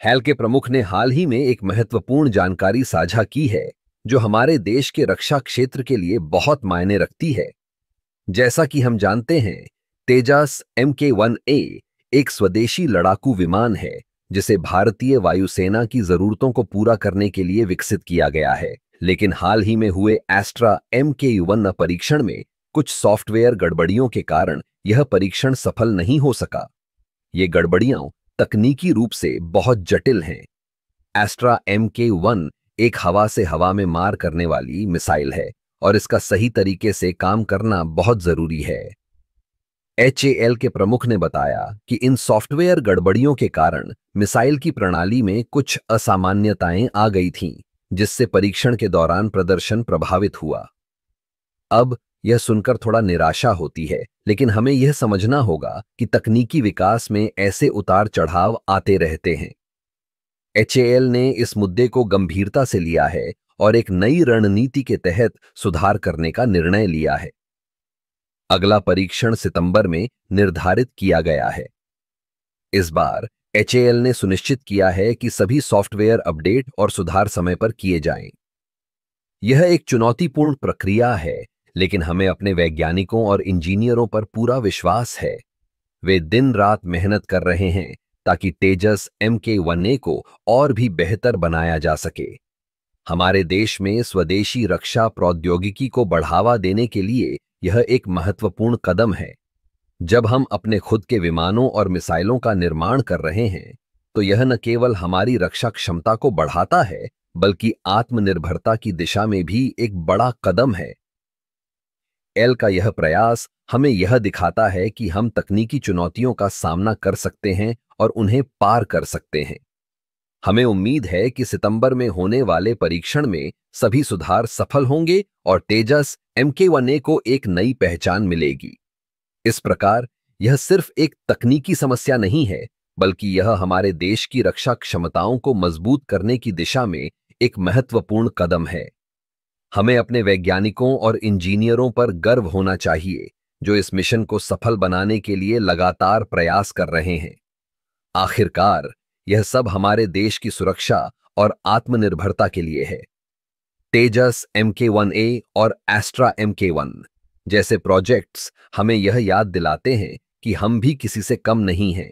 Hello के प्रमुख ने हाल ही में एक महत्वपूर्ण जानकारी साझा की है जो हमारे देश के रक्षा क्षेत्र के लिए बहुत मायने रखती है। जैसा कि हम जानते हैं, तेजस MK-1A एक स्वदेशी लड़ाकू विमान है जिसे भारतीय वायुसेना की जरूरतों को पूरा करने के लिए विकसित किया गया है। लेकिन हाल ही में हुए एस्ट्रा MK-1 परीक्षण में कुछ सॉफ्टवेयर गड़बड़ियों के कारण यह परीक्षण सफल नहीं हो सका। ये गड़बड़ियां तकनीकी रूप से बहुत जटिल हैं। एस्ट्रा MK-1 एक हवा से हवा में मार करने वाली मिसाइल है और इसका सही तरीके से काम करना बहुत जरूरी है। HAL के प्रमुख ने बताया कि इन सॉफ्टवेयर गड़बड़ियों के कारण मिसाइल की प्रणाली में कुछ असामान्यताएं आ गई थीं, जिससे परीक्षण के दौरान प्रदर्शन प्रभावित हुआ। अब यह सुनकर थोड़ा निराशा होती है, लेकिन हमें यह समझना होगा कि तकनीकी विकास में ऐसे उतार चढ़ाव आते रहते हैं। HAL ने इस मुद्दे को गंभीरता से लिया है और एक नई रणनीति के तहत सुधार करने का निर्णय लिया है। अगला परीक्षण सितंबर में निर्धारित किया गया है। इस बार HAL ने सुनिश्चित किया है कि सभी सॉफ्टवेयर अपडेट और सुधार समय पर किए जाएं। यह एक चुनौतीपूर्ण प्रक्रिया है, लेकिन हमें अपने वैज्ञानिकों और इंजीनियरों पर पूरा विश्वास है। वे दिन रात मेहनत कर रहे हैं ताकि तेजस MK-1A को और भी बेहतर बनाया जा सके। हमारे देश में स्वदेशी रक्षा प्रौद्योगिकी को बढ़ावा देने के लिए यह एक महत्वपूर्ण कदम है। जब हम अपने खुद के विमानों और मिसाइलों का निर्माण कर रहे हैं, तो यह न केवल हमारी रक्षा क्षमता को बढ़ाता है, बल्कि आत्मनिर्भरता की दिशा में भी एक बड़ा कदम है। एल का यह प्रयास हमें यह दिखाता है कि हम तकनीकी चुनौतियों का सामना कर सकते हैं और उन्हें पार कर सकते हैं। हमें उम्मीद है कि सितंबर में होने वाले परीक्षण में सभी सुधार सफल होंगे और तेजस MK-1A को एक नई पहचान मिलेगी। इस प्रकार यह सिर्फ एक तकनीकी समस्या नहीं है, बल्कि यह हमारे देश की रक्षा क्षमताओं को मजबूत करने की दिशा में एक महत्वपूर्ण कदम है। हमें अपने वैज्ञानिकों और इंजीनियरों पर गर्व होना चाहिए, जो इस मिशन को सफल बनाने के लिए लगातार प्रयास कर रहे हैं। आखिरकार यह सब हमारे देश की सुरक्षा और आत्मनिर्भरता के लिए है। तेजस MK-1A और एस्ट्रा MK-1 जैसे प्रोजेक्ट्स हमें यह याद दिलाते हैं कि हम भी किसी से कम नहीं हैं